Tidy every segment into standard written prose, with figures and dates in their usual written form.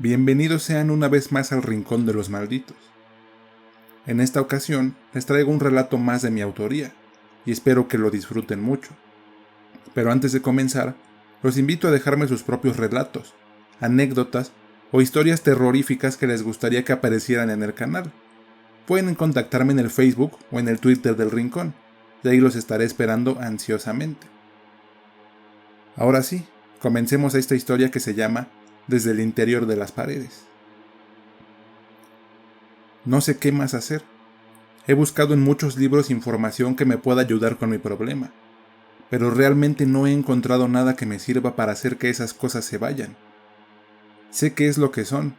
Bienvenidos sean una vez más al Rincón de los Malditos. En esta ocasión les traigo un relato más de mi autoría, y espero que lo disfruten mucho. Pero antes de comenzar, los invito a dejarme sus propios relatos, anécdotas o historias terroríficas que les gustaría que aparecieran en el canal. Pueden contactarme en el Facebook o en el Twitter del Rincón, y ahí los estaré esperando ansiosamente. Ahora sí, comencemos esta historia que se llama Desde el interior de las paredes. No sé qué más hacer. He buscado en muchos libros información que me pueda ayudar con mi problema, pero realmente no he encontrado nada que me sirva para hacer que esas cosas se vayan. Sé qué es lo que son,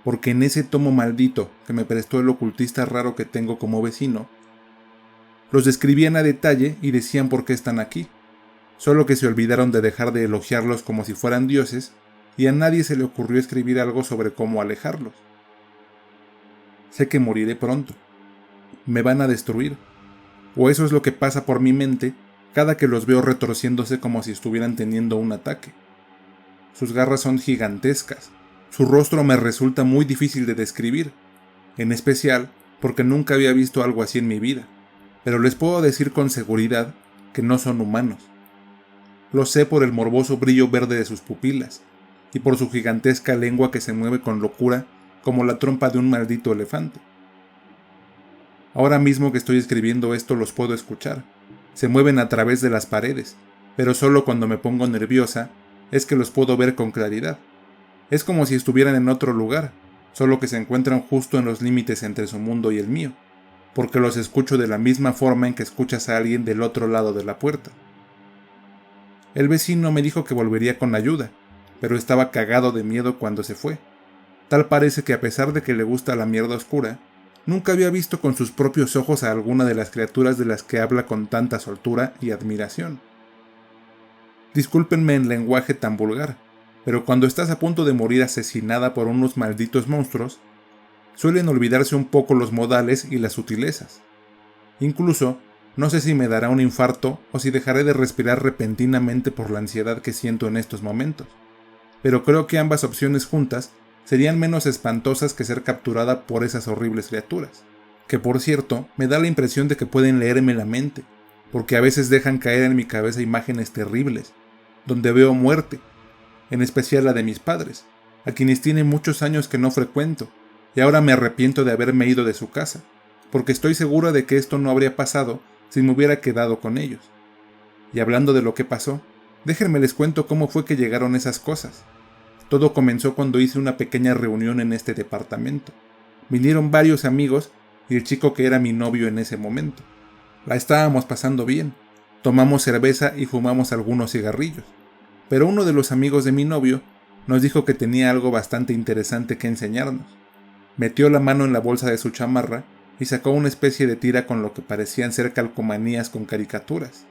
porque en ese tomo maldito que me prestó el ocultista raro que tengo como vecino, los describían a detalle y decían por qué están aquí, solo que se olvidaron de dejar de elogiarlos como si fueran dioses, y a nadie se le ocurrió escribir algo sobre cómo alejarlos. Sé que moriré pronto. Me van a destruir. O eso es lo que pasa por mi mente cada que los veo retorciéndose como si estuvieran teniendo un ataque. Sus garras son gigantescas. Su rostro me resulta muy difícil de describir, en especial porque nunca había visto algo así en mi vida, pero les puedo decir con seguridad que no son humanos. Lo sé por el morboso brillo verde de sus pupilas, y por su gigantesca lengua que se mueve con locura como la trompa de un maldito elefante. Ahora mismo que estoy escribiendo esto los puedo escuchar. Se mueven a través de las paredes, pero solo cuando me pongo nerviosa es que los puedo ver con claridad. Es como si estuvieran en otro lugar, solo que se encuentran justo en los límites entre su mundo y el mío, porque los escucho de la misma forma en que escuchas a alguien del otro lado de la puerta. El vecino me dijo que volvería con ayuda, pero estaba cagado de miedo cuando se fue. Tal parece que a pesar de que le gusta la mierda oscura, nunca había visto con sus propios ojos a alguna de las criaturas de las que habla con tanta soltura y admiración. Discúlpenme en lenguaje tan vulgar, pero cuando estás a punto de morir asesinada por unos malditos monstruos, suelen olvidarse un poco los modales y las sutilezas. Incluso, no sé si me dará un infarto o si dejaré de respirar repentinamente por la ansiedad que siento en estos momentos, pero creo que ambas opciones juntas serían menos espantosas que ser capturada por esas horribles criaturas, que por cierto me da la impresión de que pueden leerme la mente, porque a veces dejan caer en mi cabeza imágenes terribles, donde veo muerte, en especial la de mis padres, a quienes tiene muchos años que no frecuento, y ahora me arrepiento de haberme ido de su casa, porque estoy segura de que esto no habría pasado si me hubiera quedado con ellos. Y hablando de lo que pasó, déjenme les cuento cómo fue que llegaron esas cosas. Todo comenzó cuando hice una pequeña reunión en este departamento. Vinieron varios amigos y el chico que era mi novio en ese momento. La estábamos pasando bien. Tomamos cerveza y fumamos algunos cigarrillos. Pero uno de los amigos de mi novio nos dijo que tenía algo bastante interesante que enseñarnos. Metió la mano en la bolsa de su chamarra y sacó una especie de tira con lo que parecían ser calcomanías con caricaturas.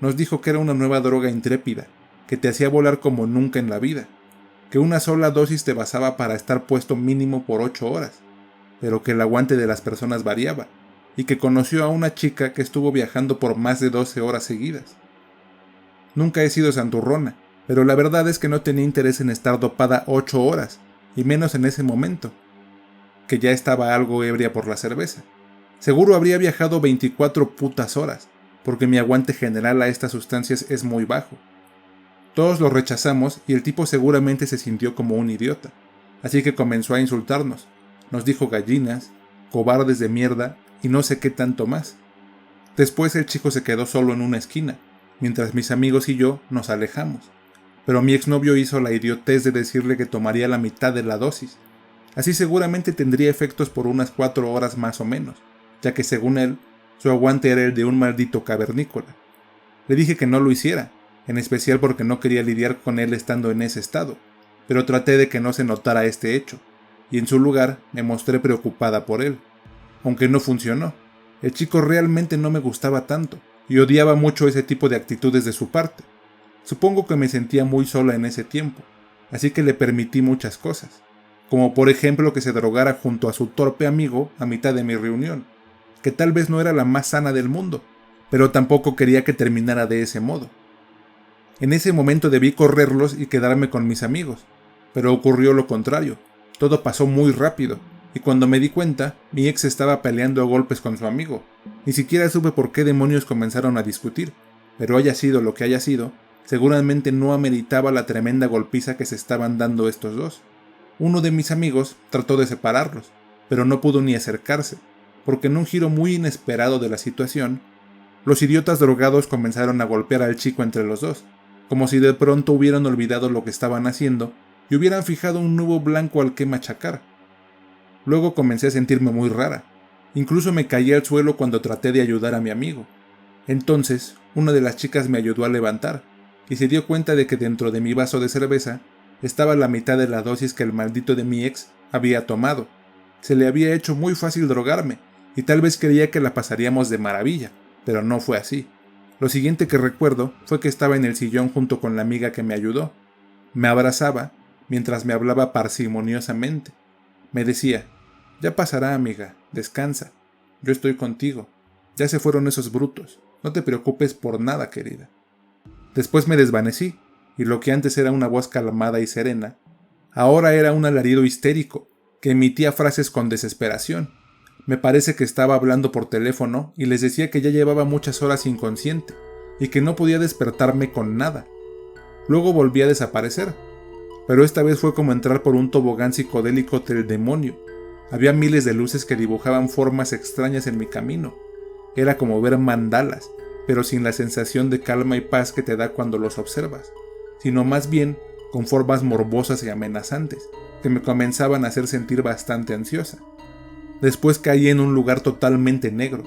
Nos dijo que era una nueva droga intrépida, que te hacía volar como nunca en la vida, que una sola dosis te bastaba para estar puesto mínimo por 8 horas, pero que el aguante de las personas variaba, y que conoció a una chica que estuvo viajando por más de 12 horas seguidas. Nunca he sido santurrona, pero la verdad es que no tenía interés en estar dopada 8 horas, y menos en ese momento, que ya estaba algo ebria por la cerveza. Seguro habría viajado 24 putas horas, porque mi aguante general a estas sustancias es muy bajo. Todos lo rechazamos y el tipo seguramente se sintió como un idiota, así que comenzó a insultarnos. Nos dijo gallinas, cobardes de mierda y no sé qué tanto más. Después el chico se quedó solo en una esquina, mientras mis amigos y yo nos alejamos. Pero mi exnovio hizo la idiotez de decirle que tomaría la mitad de la dosis. Así seguramente tendría efectos por unas 4 horas más o menos, ya que según él, su aguante era el de un maldito cavernícola. Le dije que no lo hiciera, en especial porque no quería lidiar con él estando en ese estado, pero traté de que no se notara este hecho, y en su lugar me mostré preocupada por él. Aunque no funcionó, el chico realmente no me gustaba tanto, y odiaba mucho ese tipo de actitudes de su parte. Supongo que me sentía muy sola en ese tiempo, así que le permití muchas cosas, como por ejemplo que se drogara junto a su torpe amigo a mitad de mi reunión, que tal vez no era la más sana del mundo, pero tampoco quería que terminara de ese modo. En ese momento debí correrlos y quedarme con mis amigos, pero ocurrió lo contrario. Todo pasó muy rápido, y cuando me di cuenta, mi ex estaba peleando a golpes con su amigo. Ni siquiera supe por qué demonios comenzaron a discutir, pero haya sido lo que haya sido, seguramente no ameritaba la tremenda golpiza que se estaban dando estos dos. Uno de mis amigos trató de separarlos, pero no pudo ni acercarse, porque en un giro muy inesperado de la situación, los idiotas drogados comenzaron a golpear al chico entre los dos, como si de pronto hubieran olvidado lo que estaban haciendo y hubieran fijado un nuevo blanco al que machacar. Luego comencé a sentirme muy rara. Incluso me caí al suelo cuando traté de ayudar a mi amigo. Entonces, una de las chicas me ayudó a levantar, y se dio cuenta de que dentro de mi vaso de cerveza estaba la mitad de la dosis que el maldito de mi ex había tomado. Se le había hecho muy fácil drogarme, y tal vez creía que la pasaríamos de maravilla, pero no fue así. Lo siguiente que recuerdo fue que estaba en el sillón junto con la amiga que me ayudó. Me abrazaba mientras me hablaba parsimoniosamente. Me decía: «Ya pasará, amiga, descansa. Yo estoy contigo. Ya se fueron esos brutos. No te preocupes por nada, querida». Después me desvanecí, y lo que antes era una voz calmada y serena, ahora era un alarido histérico, que emitía frases con desesperación. Me parece que estaba hablando por teléfono y les decía que ya llevaba muchas horas inconsciente, y que no podía despertarme con nada. Luego volví a desaparecer, pero esta vez fue como entrar por un tobogán psicodélico del demonio. Había miles de luces que dibujaban formas extrañas en mi camino. Era como ver mandalas, pero sin la sensación de calma y paz que te da cuando los observas, sino más bien con formas morbosas y amenazantes, que me comenzaban a hacer sentir bastante ansiosa. Después caí en un lugar totalmente negro.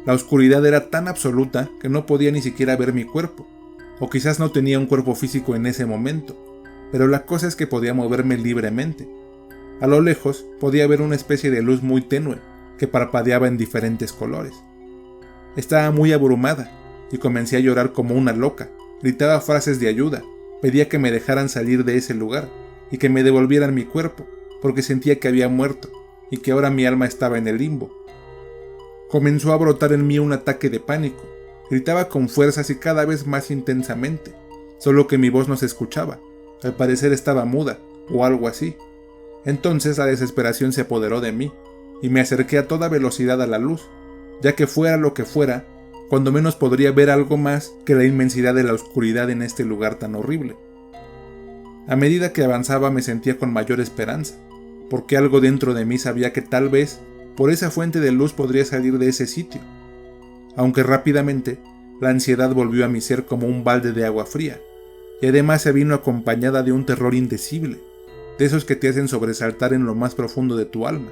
La oscuridad era tan absoluta que no podía ni siquiera ver mi cuerpo, o quizás no tenía un cuerpo físico en ese momento, pero la cosa es que podía moverme libremente. A lo lejos podía ver una especie de luz muy tenue que parpadeaba en diferentes colores. Estaba muy abrumada y comencé a llorar como una loca. Gritaba frases de ayuda, pedía que me dejaran salir de ese lugar y que me devolvieran mi cuerpo, porque sentía que había muerto y que ahora mi alma estaba en el limbo. Comenzó a brotar en mí un ataque de pánico. Gritaba con fuerzas y cada vez más intensamente, solo que mi voz no se escuchaba. Al parecer estaba muda, o algo así. Entonces la desesperación se apoderó de mí, y me acerqué a toda velocidad a la luz, ya que fuera lo que fuera, cuando menos podría ver algo más que la inmensidad de la oscuridad en este lugar tan horrible. A medida que avanzaba me sentía con mayor esperanza, porque algo dentro de mí sabía que tal vez por esa fuente de luz podría salir de ese sitio. Aunque rápidamente, la ansiedad volvió a mi ser como un balde de agua fría, y además se vino acompañada de un terror indecible, de esos que te hacen sobresaltar en lo más profundo de tu alma.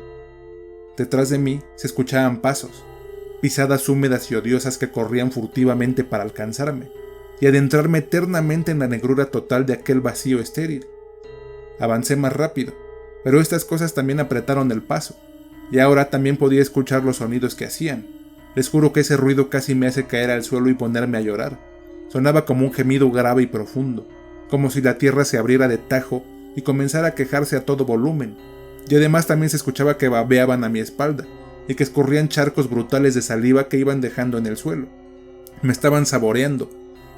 Detrás de mí se escuchaban pasos, pisadas húmedas y odiosas que corrían furtivamente para alcanzarme, y adentrarme eternamente en la negrura total de aquel vacío estéril. Avancé más rápido, pero estas cosas también apretaron el paso, y ahora también podía escuchar los sonidos que hacían. Les juro que ese ruido casi me hace caer al suelo y ponerme a llorar. Sonaba como un gemido grave y profundo, como si la tierra se abriera de tajo y comenzara a quejarse a todo volumen, y además también se escuchaba que babeaban a mi espalda, y que escurrían charcos brutales de saliva que iban dejando en el suelo. Me estaban saboreando,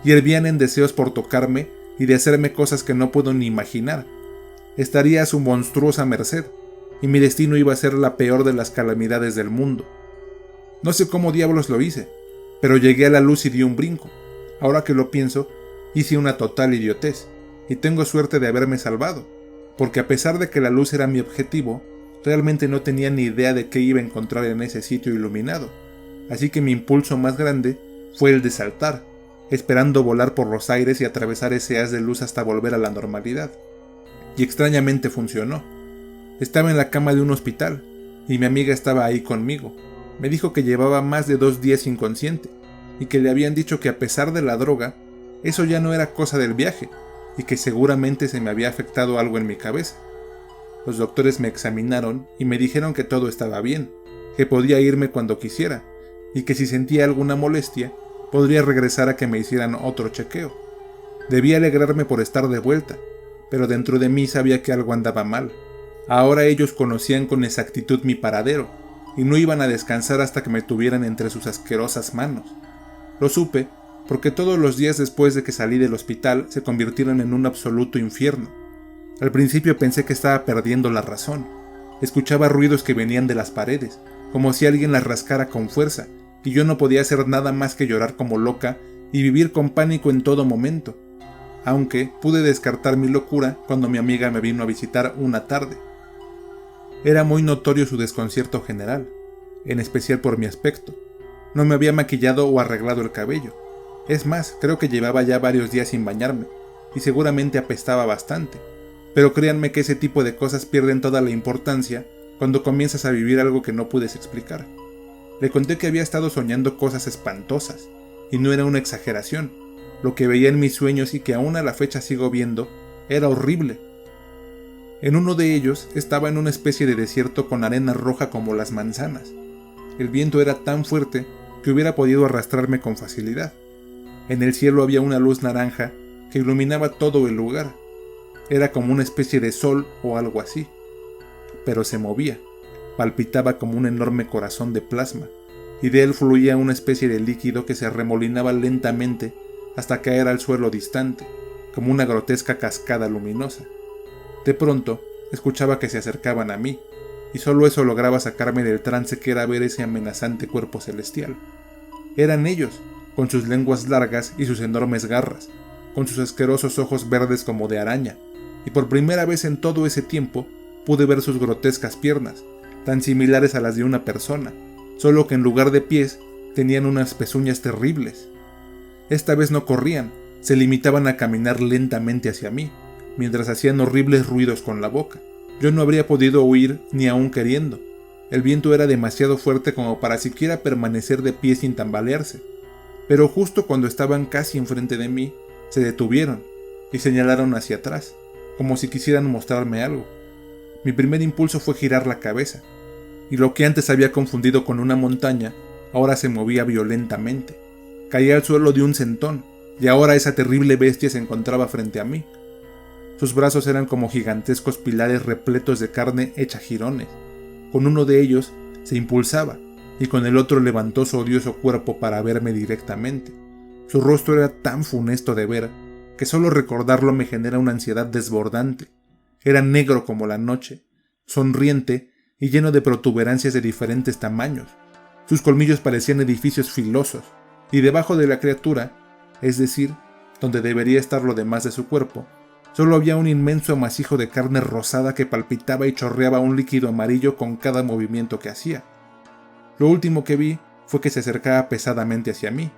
y hervían en deseos por tocarme y de hacerme cosas que no puedo ni imaginar. Estaría a su monstruosa merced, y mi destino iba a ser la peor de las calamidades del mundo. No sé cómo diablos lo hice, pero llegué a la luz y di un brinco. Ahora que lo pienso, hice una total idiotez, y tengo suerte de haberme salvado, porque a pesar de que la luz era mi objetivo, realmente no tenía ni idea de qué iba a encontrar en ese sitio iluminado, así que mi impulso más grande fue el de saltar, esperando volar por los aires y atravesar ese haz de luz hasta volver a la normalidad. Y extrañamente funcionó. Estaba en la cama de un hospital, y mi amiga estaba ahí conmigo. Me dijo que llevaba más de 2 días inconsciente, y que le habían dicho que a pesar de la droga, eso ya no era cosa del viaje, y que seguramente se me había afectado algo en mi cabeza. Los doctores me examinaron y me dijeron que todo estaba bien, que podía irme cuando quisiera, y que si sentía alguna molestia, podría regresar a que me hicieran otro chequeo. Debía alegrarme por estar de vuelta, pero dentro de mí sabía que algo andaba mal. Ahora ellos conocían con exactitud mi paradero, y no iban a descansar hasta que me tuvieran entre sus asquerosas manos. Lo supe porque todos los días después de que salí del hospital se convirtieron en un absoluto infierno. Al principio pensé que estaba perdiendo la razón. Escuchaba ruidos que venían de las paredes, como si alguien las rascara con fuerza, y yo no podía hacer nada más que llorar como loca y vivir con pánico en todo momento, aunque pude descartar mi locura cuando mi amiga me vino a visitar una tarde. Era muy notorio su desconcierto general, en especial por mi aspecto. No me había maquillado o arreglado el cabello. Es más, creo que llevaba ya varios días sin bañarme, y seguramente apestaba bastante. Pero créanme que ese tipo de cosas pierden toda la importancia cuando comienzas a vivir algo que no puedes explicar. Le conté que había estado soñando cosas espantosas, y no era una exageración. Lo que veía en mis sueños y que aún a la fecha sigo viendo era horrible. En uno de ellos estaba en una especie de desierto con arena roja como las manzanas. El viento era tan fuerte que hubiera podido arrastrarme con facilidad. En el cielo había una luz naranja que iluminaba todo el lugar. Era como una especie de sol o algo así. Pero se movía, palpitaba como un enorme corazón de plasma, y de él fluía una especie de líquido que se arremolinaba lentamente hasta caer al suelo distante, como una grotesca cascada luminosa. De pronto, escuchaba que se acercaban a mí, y solo eso lograba sacarme del trance que era ver ese amenazante cuerpo celestial. Eran ellos, con sus lenguas largas y sus enormes garras, con sus asquerosos ojos verdes como de araña, y por primera vez en todo ese tiempo pude ver sus grotescas piernas, tan similares a las de una persona, solo que en lugar de pies tenían unas pezuñas terribles. Esta vez no corrían, se limitaban a caminar lentamente hacia mí, mientras hacían horribles ruidos con la boca. Yo no habría podido huir ni aún queriendo. El viento era demasiado fuerte como para siquiera permanecer de pie sin tambalearse. Pero justo cuando estaban casi enfrente de mí, se detuvieron y señalaron hacia atrás, como si quisieran mostrarme algo. Mi primer impulso fue girar la cabeza, y lo que antes había confundido con una montaña, ahora se movía violentamente. Caía al suelo de un sentón, y ahora esa terrible bestia se encontraba frente a mí. Sus brazos eran como gigantescos pilares repletos de carne hecha jirones. Con uno de ellos se impulsaba, y con el otro levantó su odioso cuerpo para verme directamente. Su rostro era tan funesto de ver, que solo recordarlo me genera una ansiedad desbordante. Era negro como la noche, sonriente y lleno de protuberancias de diferentes tamaños. Sus colmillos parecían edificios filosos, y debajo de la criatura, es decir, donde debería estar lo demás de su cuerpo, solo había un inmenso amasijo de carne rosada que palpitaba y chorreaba un líquido amarillo con cada movimiento que hacía. Lo último que vi fue que se acercaba pesadamente hacia mí,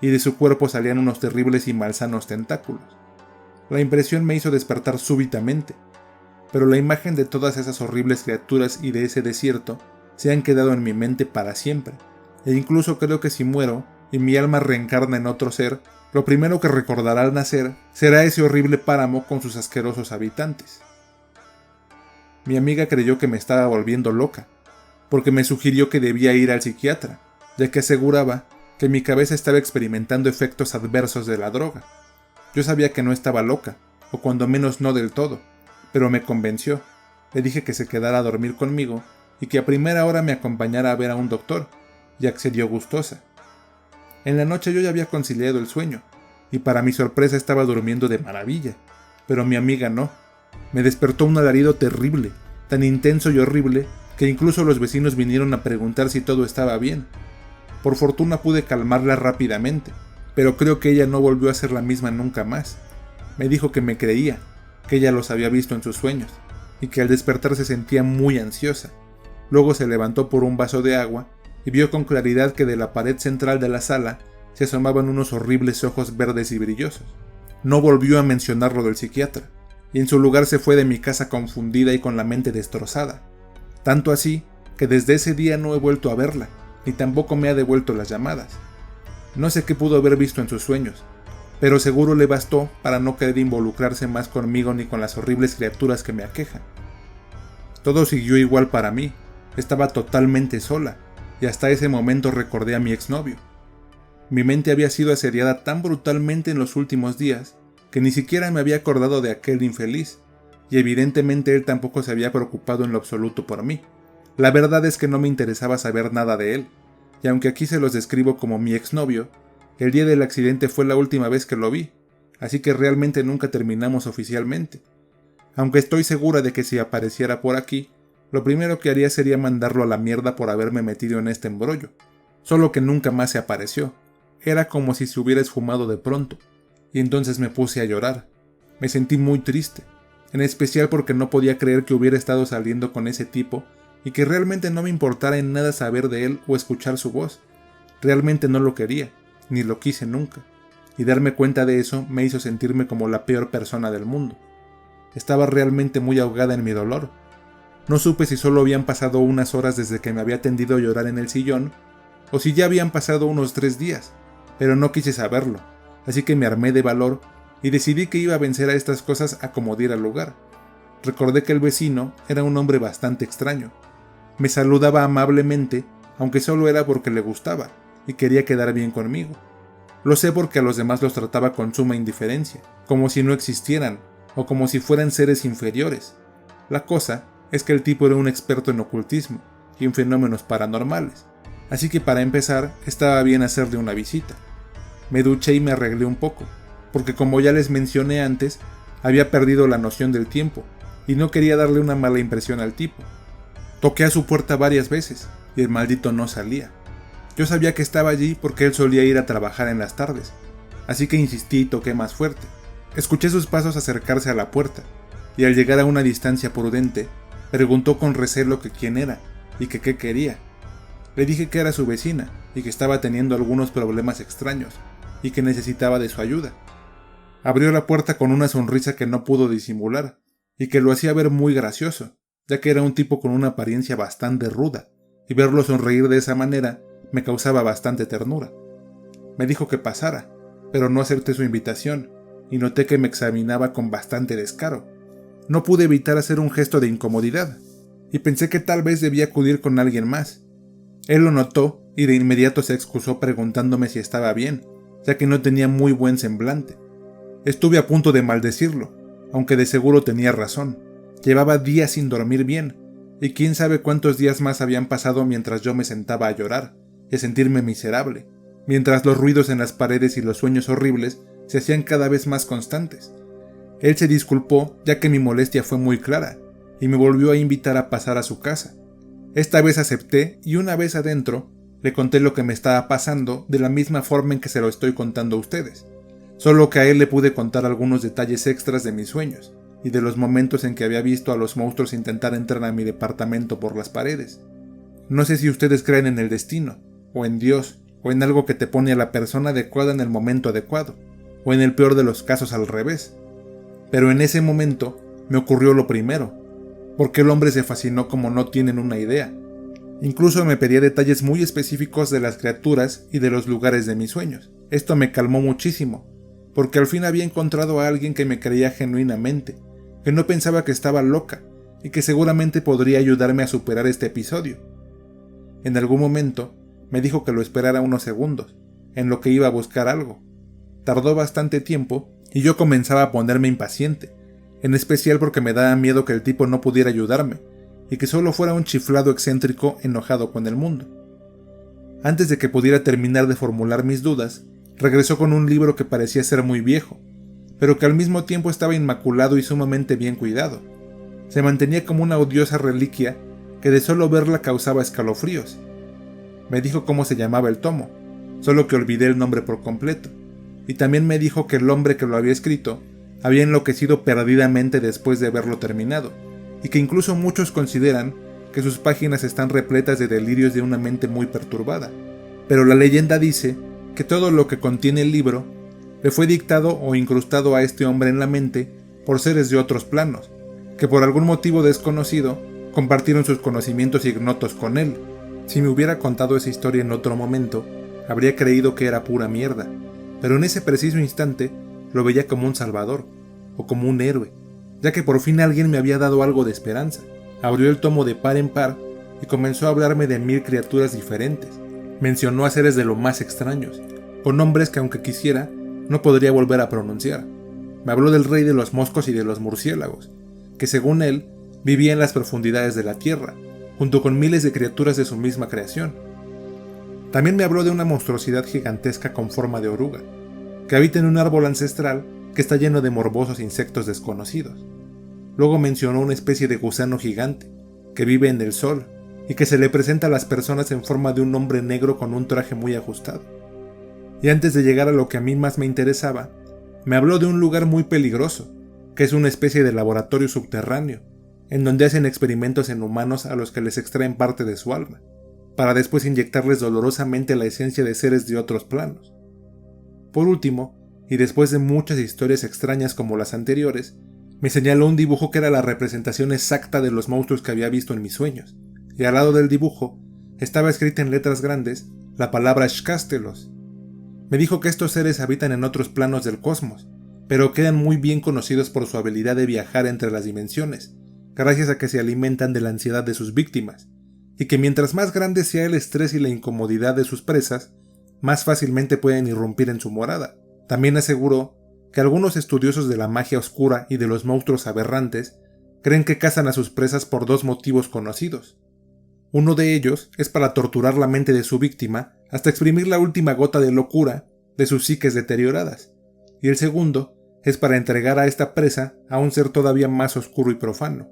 y de su cuerpo salían unos terribles y malsanos tentáculos. La impresión me hizo despertar súbitamente, pero la imagen de todas esas horribles criaturas y de ese desierto se han quedado en mi mente para siempre, e incluso creo que si muero y mi alma reencarna en otro ser, lo primero que recordará al nacer será ese horrible páramo con sus asquerosos habitantes. Mi amiga creyó que me estaba volviendo loca, porque me sugirió que debía ir al psiquiatra, ya que aseguraba que mi cabeza estaba experimentando efectos adversos de la droga. Yo sabía que no estaba loca, o cuando menos no del todo, pero me convenció. Le dije que se quedara a dormir conmigo y que a primera hora me acompañara a ver a un doctor, y accedió gustosa. En la noche yo ya había conciliado el sueño, y para mi sorpresa estaba durmiendo de maravilla, pero mi amiga no. Me despertó un alarido terrible, tan intenso y horrible, que incluso los vecinos vinieron a preguntar si todo estaba bien. Por fortuna pude calmarla rápidamente, pero creo que ella no volvió a ser la misma nunca más. Me dijo que me creía, que ella los había visto en sus sueños, y que al despertar se sentía muy ansiosa. Luego se levantó por un vaso de agua y vio con claridad que de la pared central de la sala se asomaban unos horribles ojos verdes y brillosos. No volvió a mencionar lo del psiquiatra, y en su lugar se fue de mi casa confundida y con la mente destrozada. Tanto así que desde ese día no he vuelto a verla, ni tampoco me ha devuelto las llamadas. No sé qué pudo haber visto en sus sueños, pero seguro le bastó para no querer involucrarse más conmigo ni con las horribles criaturas que me aquejan. Todo siguió igual para mí, estaba totalmente sola, y hasta ese momento recordé a mi exnovio. Mi mente había sido asediada tan brutalmente en los últimos días que ni siquiera me había acordado de aquel infeliz, y evidentemente él tampoco se había preocupado en lo absoluto por mí. La verdad es que no me interesaba saber nada de él, y aunque aquí se los describo como mi exnovio, el día del accidente fue la última vez que lo vi, así que realmente nunca terminamos oficialmente. aunque estoy segura de que si apareciera por aquí, lo primero que haría sería mandarlo a la mierda por haberme metido en este embrollo. Solo que nunca más se apareció. Era como si se hubiera esfumado de pronto, y entonces me puse a llorar. Me sentí muy triste, en especial porque no podía creer que hubiera estado saliendo con ese tipo y que realmente no me importara en nada saber de él o escuchar su voz. Realmente no lo quería, ni lo quise nunca, y darme cuenta de eso me hizo sentirme como la peor persona del mundo. Estaba realmente muy ahogada en mi dolor. No supe si solo habían pasado unas horas desde que me había tendido a llorar en el sillón, o si ya habían pasado unos 3 días, pero no quise saberlo, así que me armé de valor y decidí que iba a vencer a estas cosas a como diera lugar. Recordé que el vecino era un hombre bastante extraño. Me saludaba amablemente, aunque solo era porque le gustaba y quería quedar bien conmigo. Lo sé porque a los demás los trataba con suma indiferencia, como si no existieran, o como si fueran seres inferiores. La cosa es que el tipo era un experto en ocultismo y en fenómenos paranormales, así que para empezar estaba bien hacerle una visita. Me duché y me arreglé un poco, porque como ya les mencioné antes, había perdido la noción del tiempo y no quería darle una mala impresión al tipo. Toqué a su puerta varias veces y el maldito no salía. Yo sabía que estaba allí porque él solía ir a trabajar en las tardes, así que insistí y toqué más fuerte. Escuché sus pasos acercarse a la puerta, y al llegar a una distancia prudente, preguntó con recelo que quién era y que qué quería. Le dije que era su vecina y que estaba teniendo algunos problemas extraños y que necesitaba de su ayuda. Abrió la puerta con una sonrisa que no pudo disimular y que lo hacía ver muy gracioso, ya que era un tipo con una apariencia bastante ruda, y verlo sonreír de esa manera me causaba bastante ternura. Me dijo que pasara, pero no acepté su invitación, y noté que me examinaba con bastante descaro. No pude evitar hacer un gesto de incomodidad, y pensé que tal vez debía acudir con alguien más. Él lo notó y de inmediato se excusó preguntándome si estaba bien, ya que no tenía muy buen semblante. Estuve a punto de maldecirlo, aunque de seguro tenía razón. Llevaba días sin dormir bien, y quién sabe cuántos días más habían pasado mientras yo me sentaba a llorar y a sentirme miserable, mientras los ruidos en las paredes y los sueños horribles se hacían cada vez más constantes. Él se disculpó ya que mi molestia fue muy clara, y me volvió a invitar a pasar a su casa. Esta vez acepté y una vez adentro, le conté lo que me estaba pasando de la misma forma en que se lo estoy contando a ustedes, solo que a él le pude contar algunos detalles extras de mis sueños y de los momentos en que había visto a los monstruos intentar entrar a mi departamento por las paredes. No sé si ustedes creen en el destino, o en Dios, o en algo que te pone a la persona adecuada en el momento adecuado, o en el peor de los casos al revés. Pero en ese momento me ocurrió lo primero, porque el hombre se fascinó como no tienen una idea. Incluso me pedía detalles muy específicos de las criaturas y de los lugares de mis sueños. Esto me calmó muchísimo, porque al fin había encontrado a alguien que me creía genuinamente, que no pensaba que estaba loca y que seguramente podría ayudarme a superar este episodio. En algún momento me dijo que lo esperara unos segundos, en lo que iba a buscar algo. Tardó bastante tiempo y yo comenzaba a ponerme impaciente, en especial porque me daba miedo que el tipo no pudiera ayudarme y que solo fuera un chiflado excéntrico enojado con el mundo. Antes de que pudiera terminar de formular mis dudas, regresó con un libro que parecía ser muy viejo, pero que al mismo tiempo estaba inmaculado y sumamente bien cuidado. Se mantenía como una odiosa reliquia que de solo verla causaba escalofríos. Me dijo cómo se llamaba el tomo, solo que olvidé el nombre por completo, y también me dijo que el hombre que lo había escrito había enloquecido perdidamente después de haberlo terminado, y que incluso muchos consideran que sus páginas están repletas de delirios de una mente muy perturbada. Pero la leyenda dice que todo lo que contiene el libro le fue dictado o incrustado a este hombre en la mente por seres de otros planos, que por algún motivo desconocido compartieron sus conocimientos ignotos con él. Si me hubiera contado esa historia en otro momento, habría creído que era pura mierda, pero en ese preciso instante lo veía como un salvador, o como un héroe, ya que por fin alguien me había dado algo de esperanza. Abrió el tomo de par en par y comenzó a hablarme de 1000 criaturas diferentes. Mencionó a seres de lo más extraños, con nombres que aunque quisiera, no podría volver a pronunciar. Me habló del rey de los moscos y de los murciélagos, que según él, vivía en las profundidades de la tierra, junto con miles de criaturas de su misma creación. También me habló de una monstruosidad gigantesca con forma de oruga, que habita en un árbol ancestral que está lleno de morbosos insectos desconocidos. Luego mencionó una especie de gusano gigante, que vive en el sol, y que se le presenta a las personas en forma de un hombre negro con un traje muy ajustado. Y antes de llegar a lo que a mí más me interesaba, me habló de un lugar muy peligroso, que es una especie de laboratorio subterráneo, en donde hacen experimentos en humanos a los que les extraen parte de su alma, para después inyectarles dolorosamente la esencia de seres de otros planos. Por último, y después de muchas historias extrañas como las anteriores, me señaló un dibujo que era la representación exacta de los monstruos que había visto en mis sueños, y al lado del dibujo estaba escrita en letras grandes la palabra Shkastelos. Me dijo que estos seres habitan en otros planos del cosmos, pero quedan muy bien conocidos por su habilidad de viajar entre las dimensiones, gracias a que se alimentan de la ansiedad de sus víctimas, y que mientras más grande sea el estrés y la incomodidad de sus presas, más fácilmente pueden irrumpir en su morada. También aseguró que algunos estudiosos de la magia oscura y de los monstruos aberrantes creen que cazan a sus presas por dos motivos conocidos. Uno de ellos es para torturar la mente de su víctima hasta exprimir la última gota de locura de sus psiques deterioradas, y el segundo es para entregar a esta presa a un ser todavía más oscuro y profano.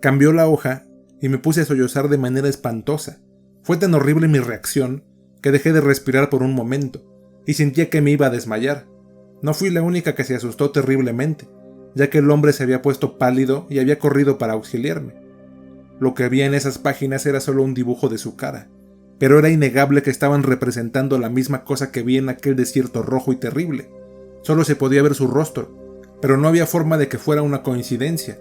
Cambió la hoja y me puse a sollozar de manera espantosa. Fue tan horrible mi reacción que dejé de respirar por un momento y sentía que me iba a desmayar. No fui la única que se asustó terriblemente, ya que el hombre se había puesto pálido y había corrido para auxiliarme. Lo que había en esas páginas era solo un dibujo de su cara, pero era innegable que estaban representando la misma cosa que vi en aquel desierto rojo y terrible. Solo se podía ver su rostro, pero no había forma de que fuera una coincidencia.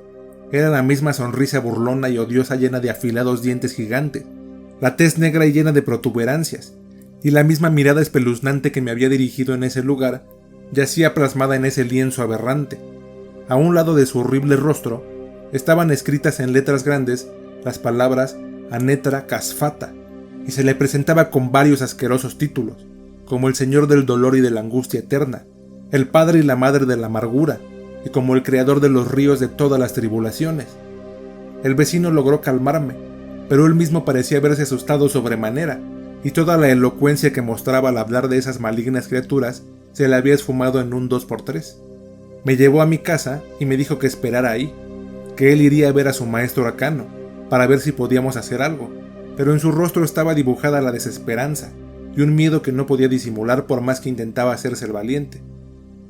Era la misma sonrisa burlona y odiosa llena de afilados dientes gigantes, la tez negra y llena de protuberancias, y la misma mirada espeluznante que me había dirigido en ese lugar yacía plasmada en ese lienzo aberrante. A un lado de su horrible rostro estaban escritas en letras grandes las palabras Anetra Kasfata, y se le presentaba con varios asquerosos títulos, como el Señor del Dolor y de la Angustia Eterna, el Padre y la Madre de la Amargura, y como el Creador de los ríos de todas las tribulaciones. El vecino logró calmarme, pero él mismo parecía haberse asustado sobremanera, y toda la elocuencia que mostraba al hablar de esas malignas criaturas se le había esfumado en un 2x3. Me llevó a mi casa y me dijo que esperara ahí, que él iría a ver a su maestro arcano, para ver si podíamos hacer algo, pero en su rostro estaba dibujada la desesperanza y un miedo que no podía disimular por más que intentaba hacerse el valiente.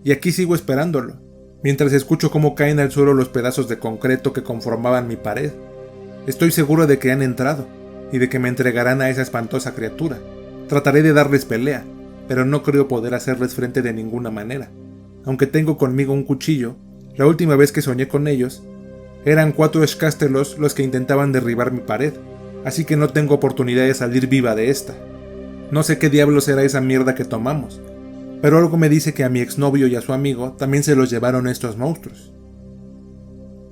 Y aquí sigo esperándolo, mientras escucho cómo caen al suelo los pedazos de concreto que conformaban mi pared. Estoy seguro de que han entrado, y de que me entregarán a esa espantosa criatura. Trataré de darles pelea, pero no creo poder hacerles frente de ninguna manera. Aunque tengo conmigo un cuchillo, la última vez que soñé con ellos, eran 4 Shkastelos los que intentaban derribar mi pared, así que no tengo oportunidad de salir viva de esta. No sé qué diablos era esa mierda que tomamos, pero algo me dice que a mi exnovio y a su amigo también se los llevaron estos monstruos.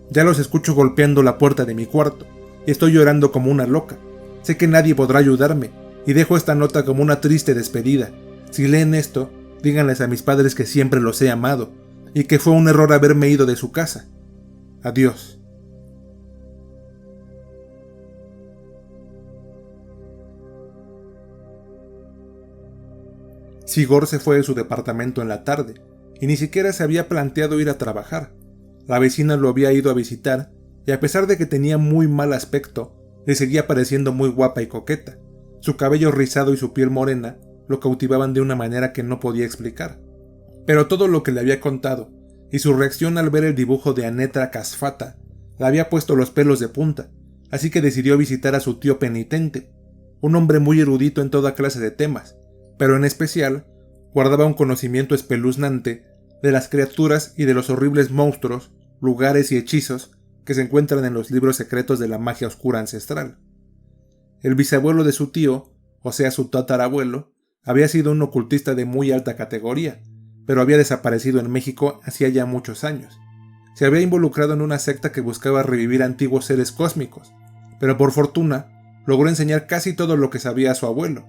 Ya los escucho golpeando la puerta de mi cuarto, y estoy llorando como una loca. Sé que nadie podrá ayudarme, y dejo esta nota como una triste despedida. Si leen esto, díganles a mis padres que siempre los he amado, y que fue un error haberme ido de su casa. Adiós. Sigor se fue de su departamento en la tarde, y ni siquiera se había planteado ir a trabajar. La vecina lo había ido a visitar, y a pesar de que tenía muy mal aspecto, le seguía pareciendo muy guapa y coqueta. Su cabello rizado y su piel morena lo cautivaban de una manera que no podía explicar. Pero todo lo que le había contado, y su reacción al ver el dibujo de Anetra Kasfata, le había puesto los pelos de punta, así que decidió visitar a su tío penitente, un hombre muy erudito en toda clase de temas, pero en especial guardaba un conocimiento espeluznante de las criaturas y de los horribles monstruos, lugares y hechizos que se encuentran en los libros secretos de la magia oscura ancestral. El bisabuelo de su tío, o sea su tatarabuelo, había sido un ocultista de muy alta categoría, pero había desaparecido en México hacía ya muchos años. Se había involucrado en una secta que buscaba revivir antiguos seres cósmicos, pero por fortuna logró enseñar casi todo lo que sabía a su abuelo,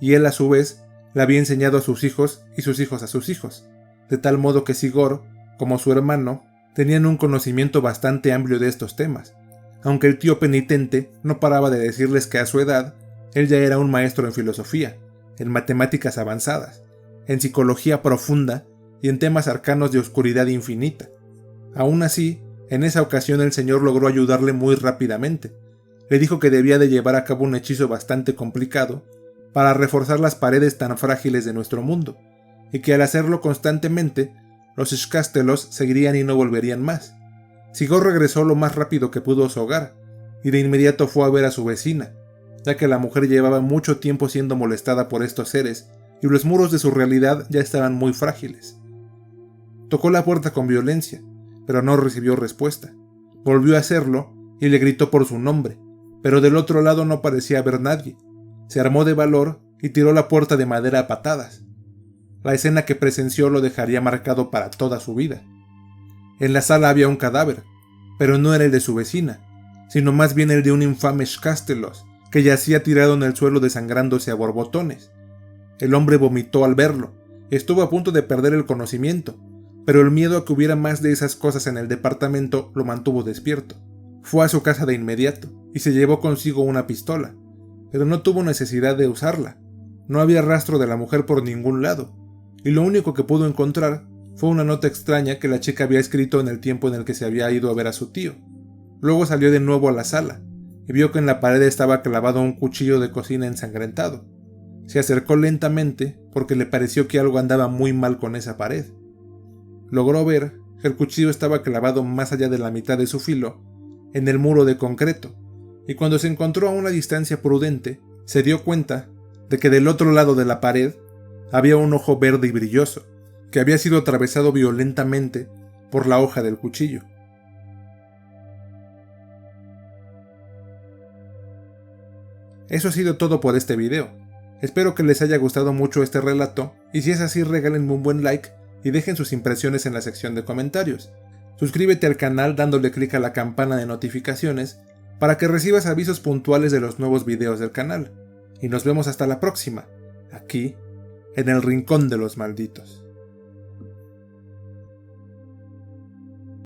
y él a su vez le había enseñado a sus hijos y sus hijos a sus hijos, de tal modo que Sigor, como su hermano, tenían un conocimiento bastante amplio de estos temas, aunque el tío penitente no paraba de decirles que a su edad él ya era un maestro en filosofía, en matemáticas avanzadas, en psicología profunda y en temas arcanos de oscuridad infinita. Aún así, En esa ocasión el señor logró ayudarle muy rápidamente. Le dijo que debía de llevar a cabo un hechizo bastante complicado para reforzar las paredes tan frágiles de nuestro mundo, y que al hacerlo constantemente, los Xcastelos seguirían y no volverían más. Sigor regresó lo más rápido que pudo a su hogar, y de inmediato fue a ver a su vecina, ya que la mujer llevaba mucho tiempo siendo molestada por estos seres, y los muros de su realidad ya estaban muy frágiles. Tocó la puerta con violencia, pero no recibió respuesta. Volvió a hacerlo, y le gritó por su nombre, pero del otro lado no parecía haber nadie. Se armó de valor y tiró la puerta de madera a patadas. La escena que presenció lo dejaría marcado para toda su vida. En la sala había un cadáver, pero no era el de su vecina, sino más bien el de un infame Xcastelos, que yacía tirado en el suelo desangrándose a borbotones. El hombre vomitó al verlo, estuvo a punto de perder el conocimiento, pero el miedo a que hubiera más de esas cosas en el departamento lo mantuvo despierto. Fue a su casa de inmediato, y se llevó consigo una pistola, pero no tuvo necesidad de usarla. No había rastro de la mujer por ningún lado, y lo único que pudo encontrar fue una nota extraña que la chica había escrito en el tiempo en el que se había ido a ver a su tío. Luego salió de nuevo a la sala, y vio que en la pared estaba clavado un cuchillo de cocina ensangrentado. Se acercó lentamente porque le pareció que algo andaba muy mal con esa pared. Logró ver que el cuchillo estaba clavado más allá de la mitad de su filo, en el muro de concreto, y cuando se encontró a una distancia prudente, se dio cuenta de que del otro lado de la pared había un ojo verde y brilloso, que había sido atravesado violentamente por la hoja del cuchillo. Eso ha sido todo por este video. Espero que les haya gustado mucho este relato, y si es así regálenme un buen like y dejen sus impresiones en la sección de comentarios. Suscríbete al canal dándole clic a la campana de notificaciones para que recibas avisos puntuales de los nuevos videos del canal. Y nos vemos hasta la próxima, aquí, en el Rincón de los Malditos.